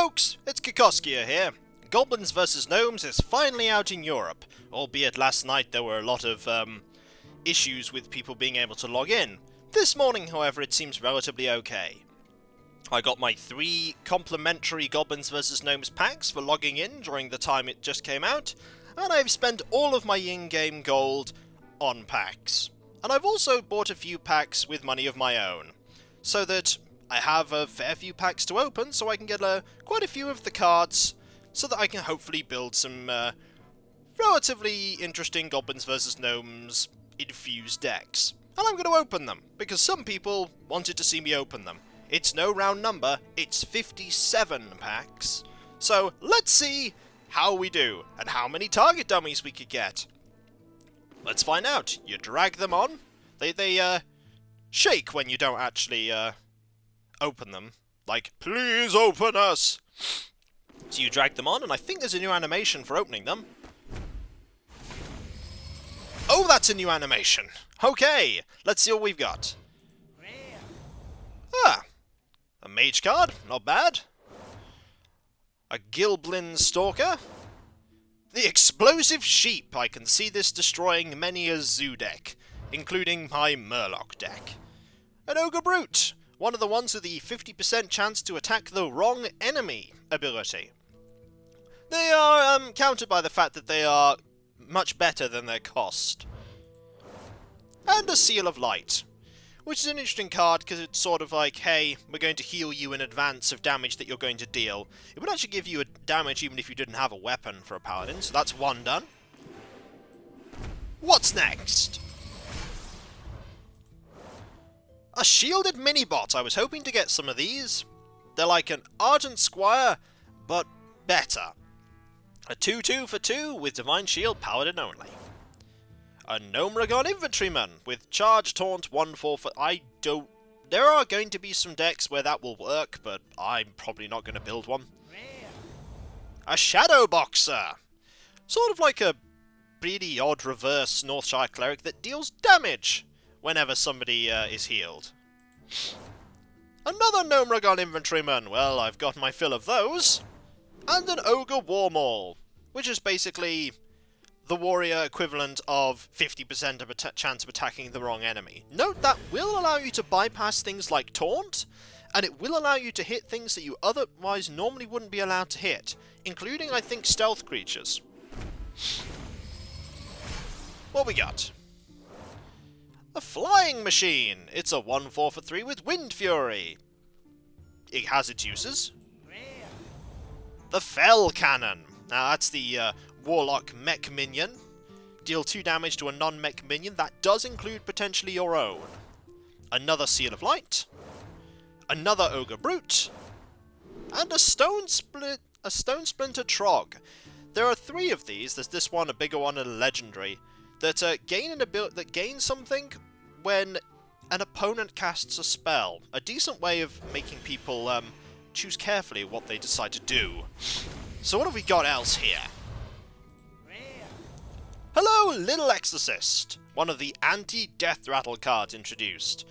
folks, it's Kikoskia here. Goblins vs Gnomes is finally out in Europe, albeit last night there were a lot of issues with people being able to log in. This morning, however, it seems relatively okay. I got my 3 complimentary Goblins vs Gnomes packs for logging in during the time it just came out, and I've spent all of my in-game gold on packs. And I've also bought a few packs with money of my own, so that I have a fair few packs to open, so I can get quite a few of the cards, so that I can hopefully build some relatively interesting Goblins vs Gnomes infused decks. And I'm going to open them, because some people wanted to see me open them. It's no round number, it's 57 packs. So let's see how we do, and how many target dummies we could get. Let's find out. You drag them on. They shake when you don't actually open them. Like, please open us! So you drag them on, and I think there's a new animation for opening them. Oh, that's a new animation! Okay, let's see what we've got. Ah, a mage card, not bad. A Goblin Stalker. The Explosive Sheep. I can see this destroying many a zoo deck, including my Murloc deck. An Ogre Brute. One of the ones with the 50% chance to attack the wrong enemy ability. They are countered by the fact that they are much better than their cost. And a Seal of Light, which is an interesting card because it's sort of like, hey, we're going to heal you in advance of damage that you're going to deal. It would actually give you a damage even if you didn't have a weapon for a paladin, so that's one done. What's next? A shielded mini-bot. I was hoping to get some of these. They're like an Ardent Squire, but better. A 2-2 for 2 with Divine Shield, Paladin only. A Naxxramas Infantryman with Charge, Taunt, 1-4 for... There are going to be some decks where that will work, but I'm probably not going to build one. A Shadow Boxer. Sort of like a pretty odd reverse Northshire Cleric that deals damage whenever somebody is healed. Another Naxxramas Infantryman. Well, I've got my fill of those. And an Ogre War Maul, which is basically the warrior equivalent of 50% of a chance of attacking the wrong enemy. Note that will allow you to bypass things like Taunt, and it will allow you to hit things that you otherwise normally wouldn't be allowed to hit, including, I think, stealth creatures. What we got? A Flying Machine. It's a 1-4 for 3 with Wind Fury. It has its uses. The Fell Cannon. Now that's the Warlock mech minion. Deal 2 damage to a non-mech minion. That does include potentially your own. Another Seal of Light. Another Ogre Brute. And a Stone Splinter Trog. There are 3 of these. There's this one, a bigger one, and a legendary. That gain something when an opponent casts a spell. A decent way of making people choose carefully what they decide to do. So what have we got else here? Hello, Little Exorcist! One of the anti-death rattle cards introduced.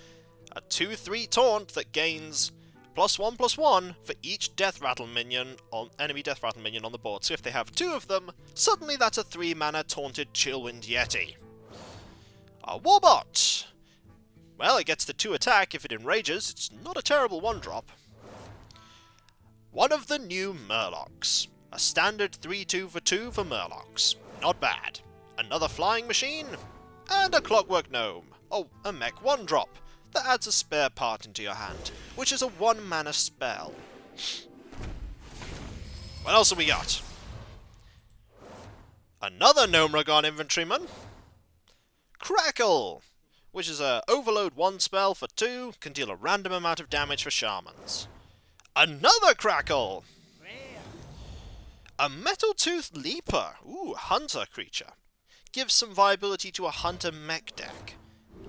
A 2-3 taunt that gains +1/+1 for each death rattle minion enemy death rattle minion on the board. So if they have 2 of them, suddenly that's a 3-mana taunted Chillwind Yeti. A Warbot! Well, it gets the 2 attack if it enrages. It's not a terrible 1-drop. One of the new Murlocs. A standard 3-2 for 2 for Murlocs. Not bad. Another Flying Machine. And a Clockwork Gnome. Oh, a mech 1-drop. That adds a spare part into your hand, which is a 1-mana spell. What else have we got? Another Naxxramas Infantryman. Crackle, which is a Overload 1 spell for 2, can deal a random amount of damage for Shamans. Another Crackle! A Metal-Toothed Leaper. Ooh, Hunter creature. Gives some viability to a Hunter mech deck.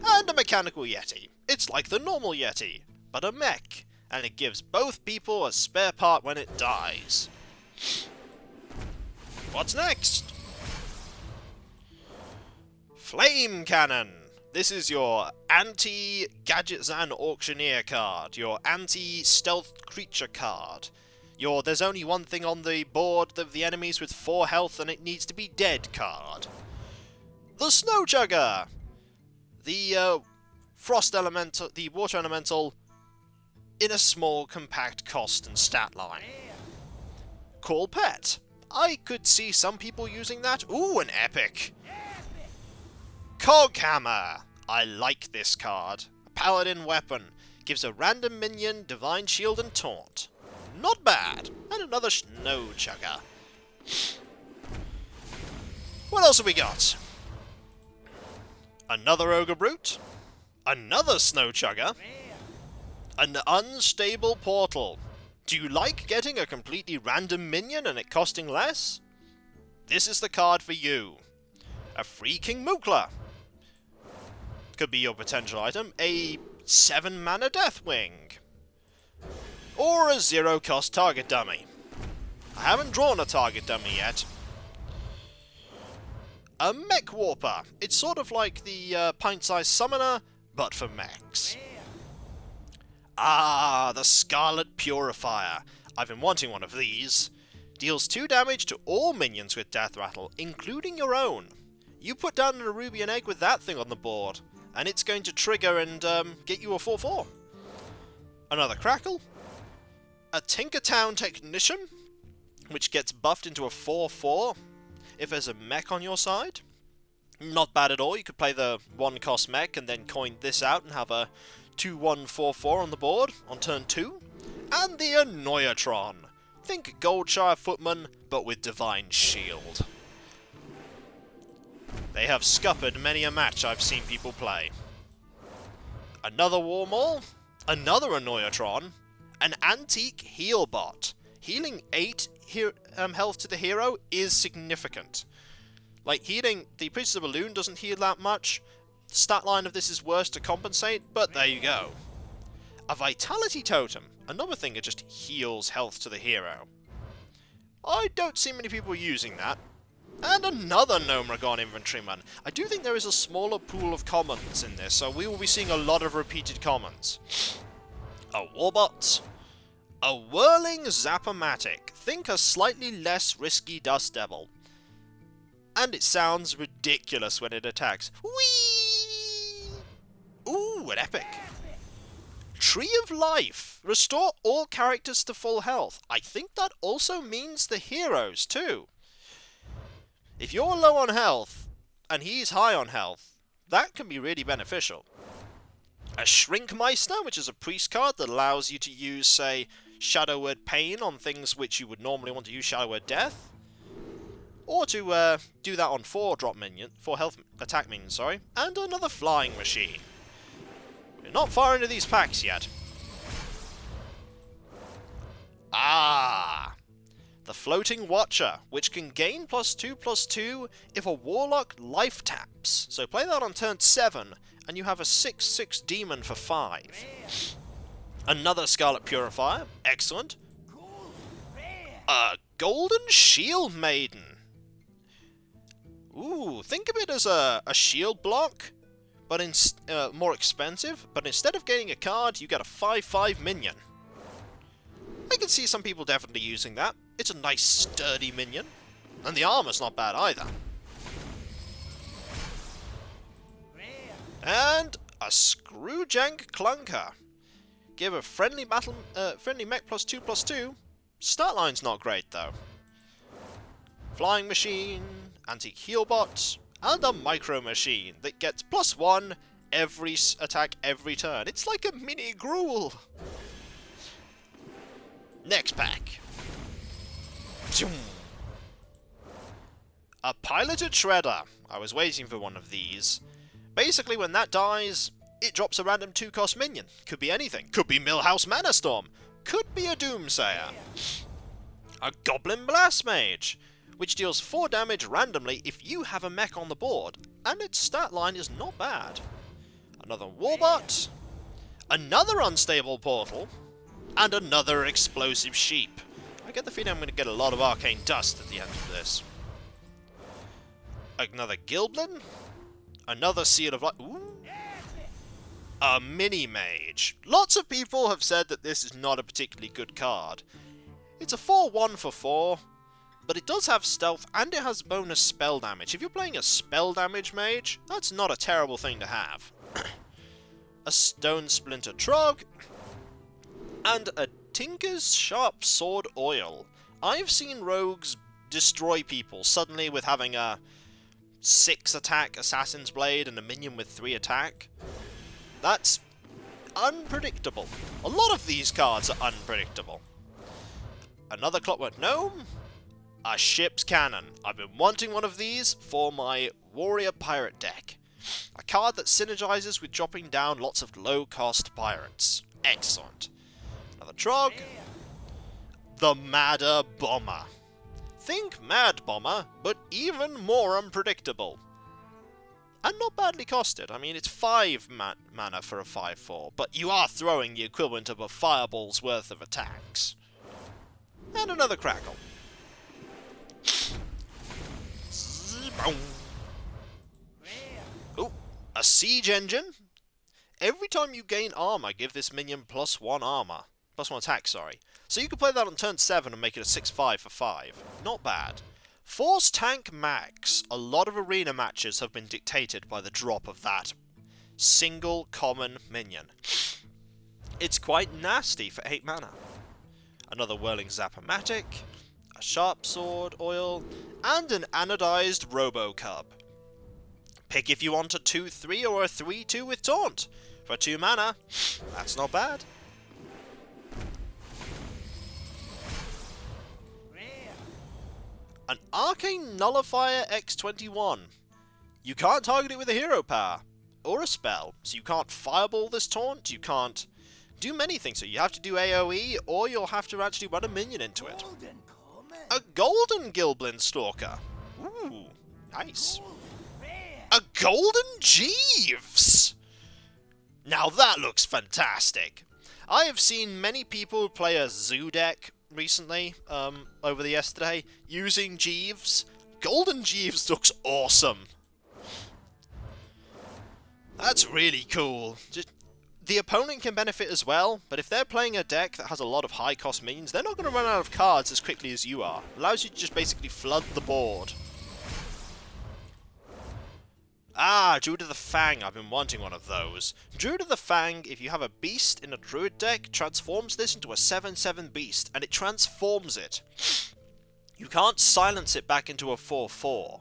And a Mechanical Yeti. It's like the normal Yeti, but a mech. And it gives both people a spare part when it dies. What's next? Flame Cannon. This is your anti-Gadgetzan Auctioneer card, your anti-Stealth Creature card. There's only one thing on the board of the enemies with 4 health and it needs to be dead card. The Snow Chugger! The Frost Elemental, the Water Elemental in a small, compact cost and stat line. Cool pet. I could see some people using that. Ooh, an epic! Coghammer! I like this card. A paladin weapon. Gives a random minion Divine Shield and Taunt. Not bad. And another Snow Chugger. What else have we got? Another Ogre Brute. Another Snow Chugger. An Unstable Portal. Do you like getting a completely random minion and it costing less? This is the card for you. A free King Mookla. Could be your potential item. A 7-mana Deathwing. Or a 0-cost target dummy. I haven't drawn a target dummy yet. A Mech Warper. It's sort of like the pint-sized summoner, but for mechs. Ah, the Scarlet Purifier. I've been wanting one of these. Deals 2 damage to all minions with Death Rattle, including your own. You put down an Arubian Egg with that thing on the board, and it's going to trigger and get you a 4/4. Another Crackle. A Tinkertown Technician, which gets buffed into a 4/4 if there's a mech on your side. Not bad at all. You could play the 1-cost mech and then coin this out and have a 2/1/4/4 on the board on turn 2. And the Annoyatron. Think Goldshire Footman, but with Divine Shield. They have scuppered many a match I've seen people play. Another War Maul. Another Annoyatron. An Antique Heal Bot. Healing 8 health to the hero is significant. Like, healing the Priestess of Balloon doesn't heal that much. The stat line of this is worse to compensate, but there you go. A Vitality Totem. Another thing that just heals health to the hero. I don't see many people using that. And another Gnomeregan Infantryman. I do think there is a smaller pool of commons in this, so we will be seeing a lot of repeated commons. A Warbot. A Whirling Zap-O-Matic. Think a slightly less risky Dust Devil. And it sounds ridiculous when it attacks. Whee! Ooh, an epic. Tree of Life. Restore all characters to full health. I think that also means the heroes too. If you're low on health, and he's high on health, that can be really beneficial. A Shrinkmeister, which is a priest card that allows you to use, say, Shadow Word Pain on things which you would normally want to use Shadow Word Death. Or to do that on 4 health attack minions, sorry. And another Flying Machine. We're not far into these packs yet. Ah! The Floating Watcher, which can gain +2/+2 if a Warlock life taps. So play that on turn 7, and you have a 6/6 demon for 5. Another Scarlet Purifier, excellent. A Golden Shield Maiden. Ooh, think of it as a shield block, but more expensive. But instead of getting a card, you get a 5/5 minion. I can see some people definitely using that. It's a nice sturdy minion. And the armor's not bad either. And a Screwjank Clunker. Give a friendly mech +2/+2. Stat line's not great though. Flying Machine, Antique Healbot, and a Micro Machine that gets +1 every attack every turn. It's like a mini Gruul. Next pack. A Piloted Shredder. I was waiting for one of these. Basically, when that dies, it drops a random 2-cost minion. Could be anything. Could be Millhouse Manastorm. Could be a Doomsayer. A Goblin Blast Mage, which deals 4 damage randomly if you have a mech on the board, and its stat line is not bad. Another Warbot. Another Unstable Portal. And another Explosive Sheep. I get the feeling I'm going to get a lot of Arcane Dust at the end of this. Another Gilblin. Another Seal of Light. Ooh. A Mini Mage. Lots of people have said that this is not a particularly good card. It's a 4-1 for 4, but it does have stealth and it has bonus spell damage. If you're playing a spell damage mage, that's not a terrible thing to have. A Stone Splinter Trog, and a Tinker's Sharp Sword Oil. I've seen rogues destroy people suddenly with having a 6 attack Assassin's Blade and a minion with 3 attack. That's unpredictable. A lot of these cards are unpredictable. Another Clockwork Gnome, a Ship's Cannon. I've been wanting one of these for my Warrior Pirate deck. A card that synergizes with dropping down lots of low-cost pirates. Excellent. Another Trog. The Madder Bomber. Think Mad Bomber, but even more unpredictable. And not badly costed. I mean, it's 5 mana for a 5-4, but you are throwing the equivalent of a fireball's worth of attacks. And another Crackle. Oh, a Siege Engine. Every time you gain armor, give this minion +1 armor. +1 attack, sorry. So you can play that on turn 7 and make it a 6-5 for 5. Not bad. Force Tank Max. A lot of arena matches have been dictated by the drop of that single common minion. It's quite nasty for 8 mana. Another Whirling Zap-O-Matic, a Sharp Sword Oil, and an Anodized Robo-Cub. Pick if you want a 2-3 or a 3-2 with Taunt. For 2 mana, that's not bad. An Arcane Nullifier X21. You can't target it with a hero power or a spell, so you can't fireball this taunt, you can't do many things, so you have to do AoE, or you'll have to actually run a minion into it. A Golden Goblin Stalker. Ooh, nice. A Golden Jeeves! Now that looks fantastic. I have seen many people play a Zoo deck recently, over the yesterday, using Jeeves. Golden Jeeves looks awesome. That's really cool. The opponent can benefit as well, but if they're playing a deck that has a lot of high cost minions, they're not going to run out of cards as quickly as you are. It allows you to just basically flood the board. Ah, Druid of the Fang. I've been wanting one of those. Druid of the Fang, if you have a beast in a druid deck, transforms this into a 7/7 beast, and it transforms it. You can't silence it back into a 4/4.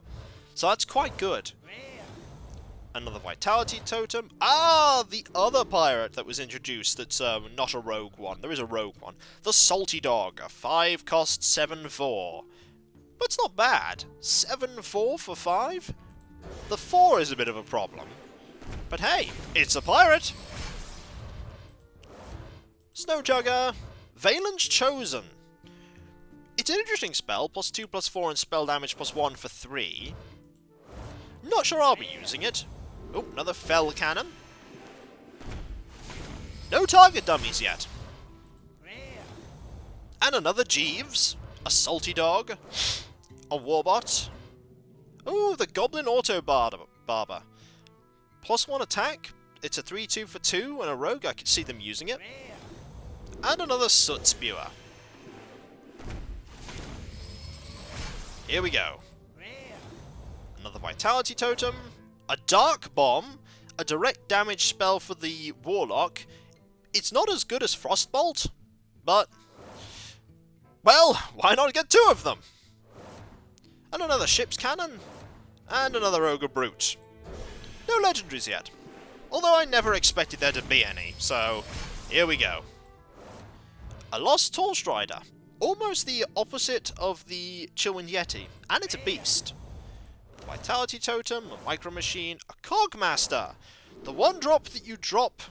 So that's quite good. Another Vitality Totem. Ah, the other pirate that was introduced that's not a rogue one. There is a rogue one. The Salty Dog, a 5-cost 7/4. But it's not bad. 7/4 for 5? The 4 is a bit of a problem. But hey, it's a pirate! Snowjugger. Valen's Chosen. It's an interesting spell. +2/+4 and spell damage +1 for 3. Not sure I'll be using it. Oh, another Fell Cannon. No target dummies yet. And another Jeeves. A Salty Dog. A Warbot. Oh, the Goblin Auto Barber. +1 attack. It's a 3/2 for 2 and a rogue. I could see them using it. And another Soot Spewer. Here we go. Another Vitality Totem. A Dark Bomb. A direct damage spell for the Warlock. It's not as good as Frostbolt, but well, why not get 2 of them? And another Ship's Cannon. And another Ogre Brute. No legendaries yet. Although I never expected there to be any, so here we go. A Lost Tall Strider. Almost the opposite of the Chillwind Yeti. And it's a beast. A Vitality Totem, a Micro Machine, a Cogmaster. The 1-drop that you drop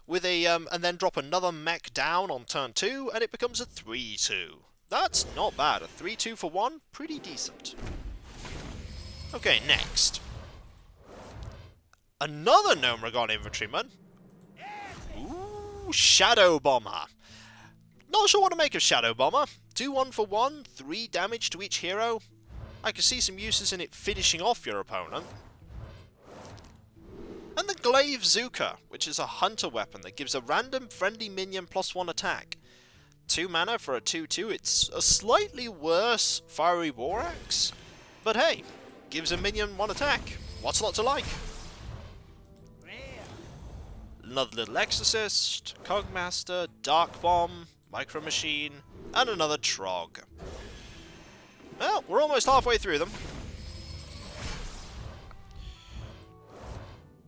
with a and then drop another mech down on turn 2, and it becomes a 3/2. That's not bad. A 3/2 for 1, pretty decent. Okay, next. Another Gnomes Infantryman. Ooh, Shadow Bomber. Not sure what to make of Shadow Bomber. 2/1 for 1, 3 damage to each hero. I can see some uses in it finishing off your opponent. And the Glaive Zuka, which is a hunter weapon that gives a random friendly minion +1 attack. 2 mana for a 2/2. It's a slightly worse Fiery War Axe, but hey, gives a minion 1 attack. What's not to like? Another little Exorcist, Cogmaster, Dark Bomb, Micro Machine, and another Trog. Well, we're almost halfway through them.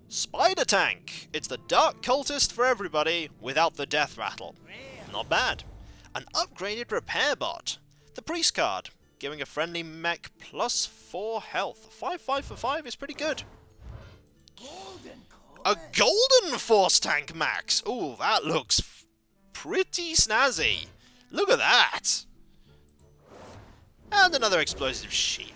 Spider Tank! It's the Dark Cultist for everybody, without the death rattle. Not bad. An upgraded Repair Bot. The Priest card, giving a friendly mech plus 4 health. 5/5 for 5 is pretty good. A Golden Force Tank Max! Ooh, that looks pretty snazzy. Look at that! And another Explosive Sheep.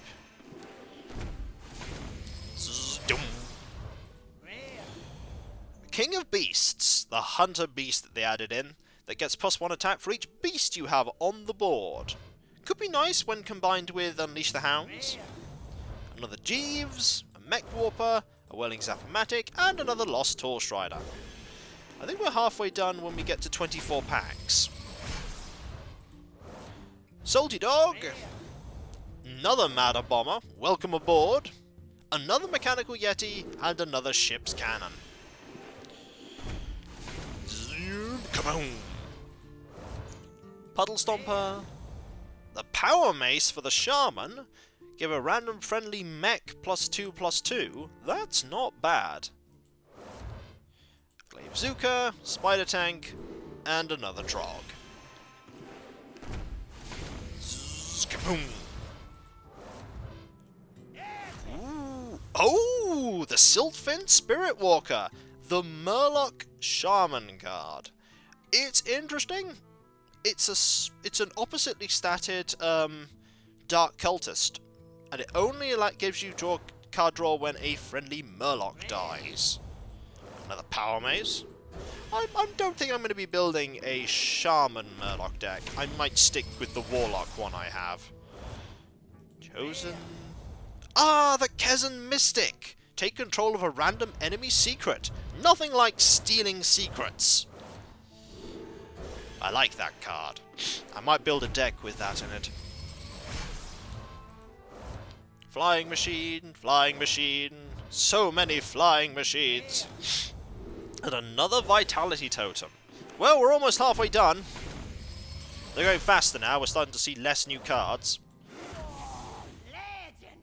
King of Beasts, the Hunter Beast that they added in, that gets +1 attack for each beast you have on the board. Could be nice when combined with Unleash the Hounds. Another Jeeves, a Mech Warper, a Whirling Zapamatic, and another Lost Horse Rider. I think we're halfway done when we get to 24 packs. Salty Dog, another Matter Bomber, welcome aboard, another Mechanical Yeti, and another Ship's Cannon. Come on! Puddle Stomper, the Power Mace for the Shaman, give a random friendly mech +2/+2, that's not bad. Glaive Zuka, Spider Tank, and another Trog. Kaboom! Ooh. Oh, the Siltfin Spirit Walker, the Murloc Shaman card. It's interesting. It's an oppositely statted Dark Cultist, and it only gives you card draw when a friendly Murloc dies. Another Power Maze. I don't think I'm going to be building a Shaman Murloc deck. I might stick with the Warlock one I have. Chosen. Ah, the Kezan Mystic! Take control of a random enemy secret. Nothing like stealing secrets. I like that card. I might build a deck with that in it. Flying Machine, Flying Machine, so many Flying Machines. And another Vitality Totem. Well, we're almost halfway done. They're going faster now, we're starting to see less new cards.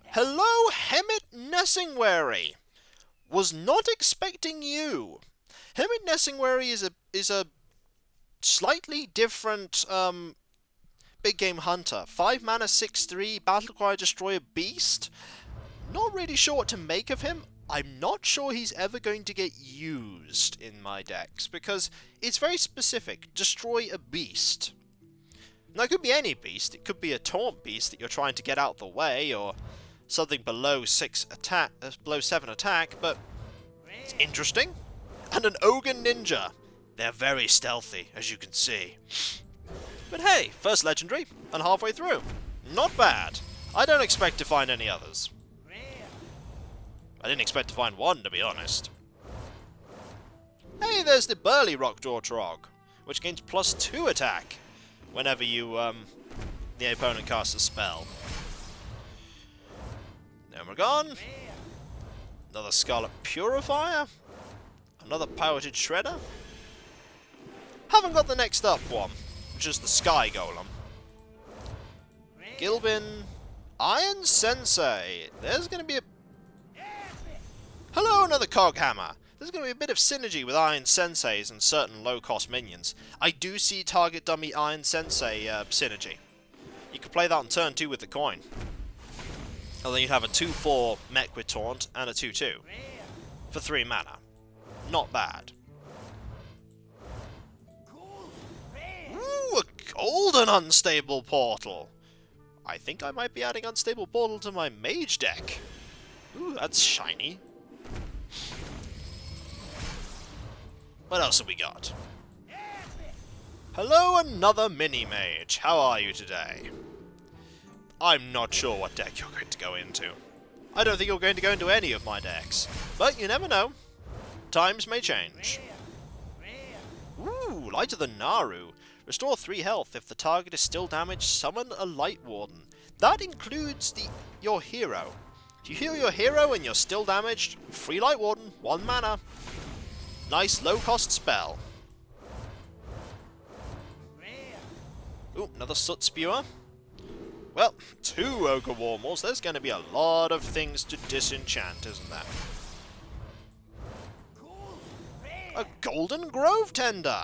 Hello, Hemet Nessingwary! Was not expecting you. Hemet Nessingwary is a slightly different big game hunter. 5 mana, 6/3, Battlecry Destroyer Beast. Not really sure what to make of him. I'm not sure he's ever going to get used in my decks, because it's very specific. Destroy a beast. Now, it could be any beast. It could be a taunt beast that you're trying to get out of the way, or something below 7 attack, but it's interesting. And an Ogun Ninja. They're very stealthy, as you can see. But hey, first legendary, and halfway through. Not bad. I don't expect to find any others. I didn't expect to find one, to be honest. Hey, there's the Burly Rockjaw Trog, which gains +2 attack whenever you, the opponent casts a spell. Gone. Another Scarlet Purifier. Another Piloted Shredder. Haven't got the next up one, which is the Sky Golem. Gilbin. Iron Sensei. There's going to be a... Hello, another Cog Hammer. There's going to be a bit of synergy with Iron Senseis and certain low-cost minions. I do see target dummy Iron Sensei synergy. You could play that on turn 2 with the coin. And then you'd have a 2/4 mech with taunt and a 2/2 for 3 mana. Not bad. Ooh, a golden Unstable Portal. I think I might be adding Unstable Portal to my mage deck. Ooh, that's shiny. What else have we got? Hello, another mini-mage. How are you today? I'm not sure what deck you're going to go into. I don't think you're going to go into any of my decks. But you never know. Times may change. Ooh, Light of the Naru. Restore 3 health. If the target is still damaged, summon a Light Warden. That includes your hero. If you heal your hero and you're still damaged, free Light Warden, 1 mana. Nice low-cost spell. Ooh, another Soot Spewer. Well, 2 Ogre Warmals. There's going to be a lot of things to disenchant, isn't there? A Golden Grove Tender.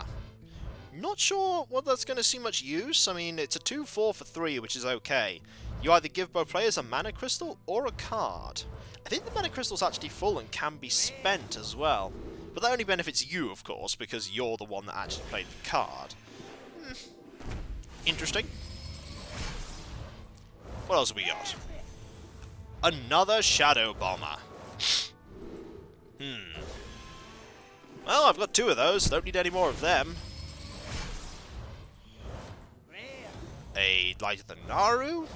Not sure what that's going to see much use. I mean, it's a 2/4 for 3, which is okay. You either give both players a mana crystal or a card. I think the mana crystal's actually full and can be spent as well. But that only benefits you, of course, because you're the one that actually played the card. Interesting. What else have we got? Another Shadow Bomber. Well, I've got 2 of those. Don't need any more of them. A Light of the Naru.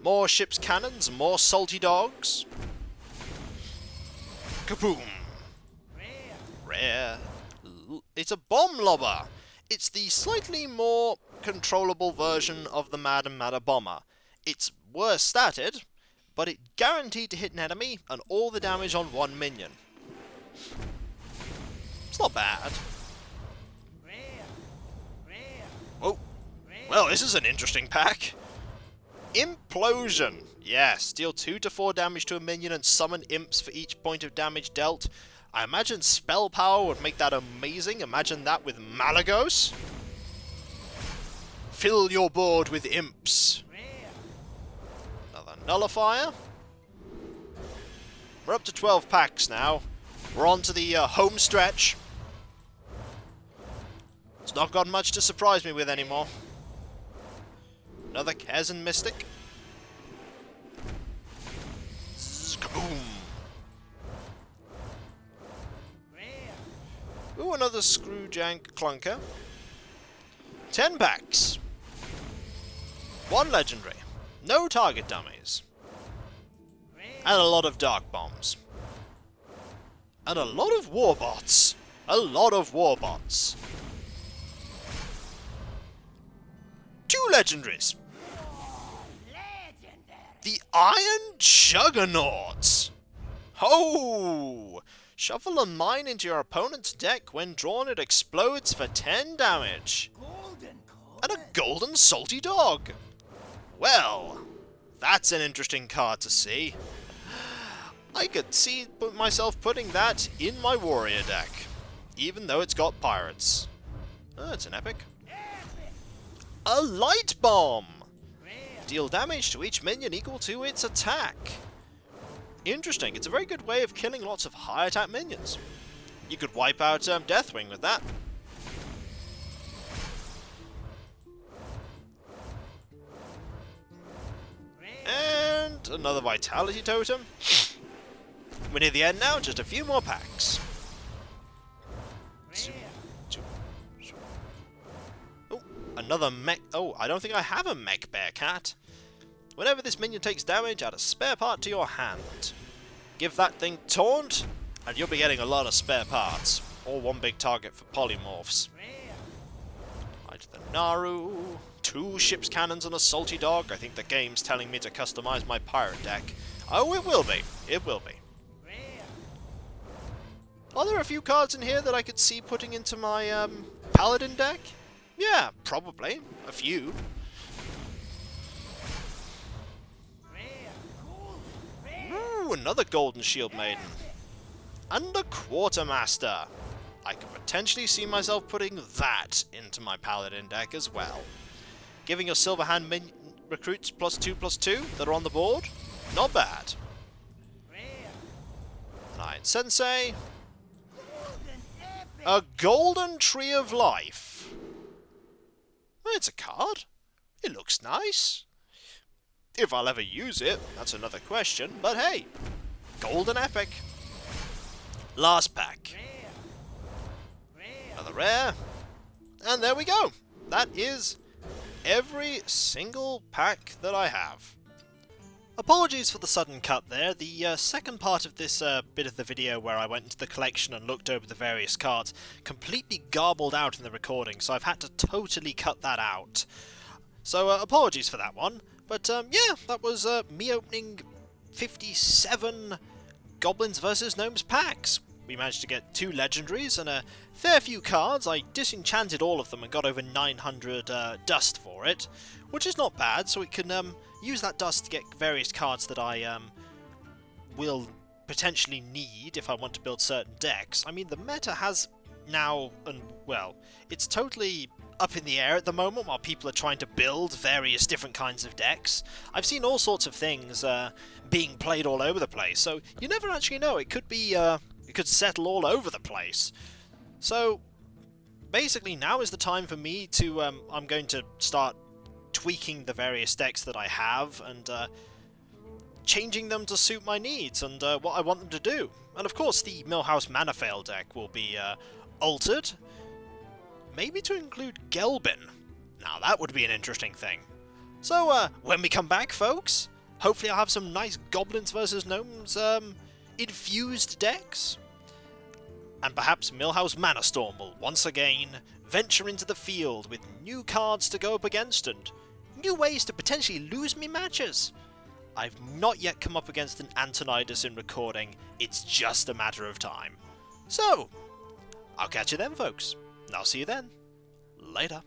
More ship's cannons, more salty dogs. Kaboom! Rare. It's a Bomb Lobber. It's the slightly more controllable version of the Mad and Madder Bomber. It's worse statted, but it's guaranteed to hit an enemy and all the damage on 1 minion. It's not bad. Oh. Well, this is an interesting pack. Implosion. Yes, deal 2 to 4 damage to a minion and summon imps for each point of damage dealt. I imagine spell power would make that amazing. Imagine that with Malagos. Fill your board with imps. Another Nullifier. We're up to 12 packs now. We're on to the home stretch. It's not got much to surprise me with anymore. Another Kazan Mystic. Kaboom! Ooh, another Screwjank Clunker. 10 packs. 1 legendary. No target dummies. And a lot of Dark Bombs. And a lot of Warbots. A lot of Warbots. 2 legendaries. The Iron Juggernauts. Oh! Shuffle a mine into your opponent's deck. When drawn, it explodes for 10 damage. And a Golden Salty Dog. Well, that's an interesting card to see. I could see myself putting that in my warrior deck, even though it's got pirates. Oh, it's an epic. A Light Bomb! Deal damage to each minion equal to its attack. Interesting, it's a very good way of killing lots of high attack minions. You could wipe out Deathwing with that. And another Vitality Totem. We're near the end now, just a few more packs. Oh, another mech. Oh, I don't think I have a Mech Bear Cat. Whenever this minion takes damage, add a spare part to your hand. Give that thing Taunt, and you'll be getting a lot of spare parts. Or 1 big target for polymorphs. Light the Naru. 2 ship's cannons and a salty dog. I think the game's telling me to customize my pirate deck. Oh, it will be. It will be. Are there a few cards in here that I could see putting into my Paladin deck? Yeah, probably. A few. Ooh, another Golden Shield Maiden. And a Quartermaster. I could potentially see myself putting that into my Paladin deck as well. Giving your Silver Hand recruits +2/+2 that are on the board. Not bad. An Iron Sensei. A Golden Tree of Life. Well, it's a card. It looks nice. If I'll ever use it, that's another question. But hey, Golden Epic. Last pack. Another rare. And there we go. That is every single pack that I have. Apologies for the sudden cut there. The second part of this bit of the video where I went into the collection and looked over the various cards completely garbled out in the recording, so I've had to totally cut that out. So apologies for that one. But yeah, that was me opening 57 Goblins vs Gnomes packs. We managed to get 2 legendaries and a fair few cards. I disenchanted all of them and got over 900 dust for it, which is not bad, so we can use that dust to get various cards that I will potentially need if I want to build certain decks. I mean, the meta has now, and well, it's totally up in the air at the moment while people are trying to build various different kinds of decks. I've seen all sorts of things being played all over the place, so you never actually know. It could be, it could settle all over the place. So basically now is the time for me to, I'm going to start tweaking the various decks that I have and changing them to suit my needs and what I want them to do. And of course the Millhouse Manastorm deck will be altered, maybe to include Gelbin. Now that would be an interesting thing. So when we come back, folks, hopefully I'll have some nice Goblins vs Gnomes infused decks. And perhaps Millhouse Manastorm will once again venture into the field with new cards to go up against and new ways to potentially lose me matches. I've not yet come up against an Antonidas in recording, it's just a matter of time. So, I'll catch you then, folks. And I'll see you then. Later.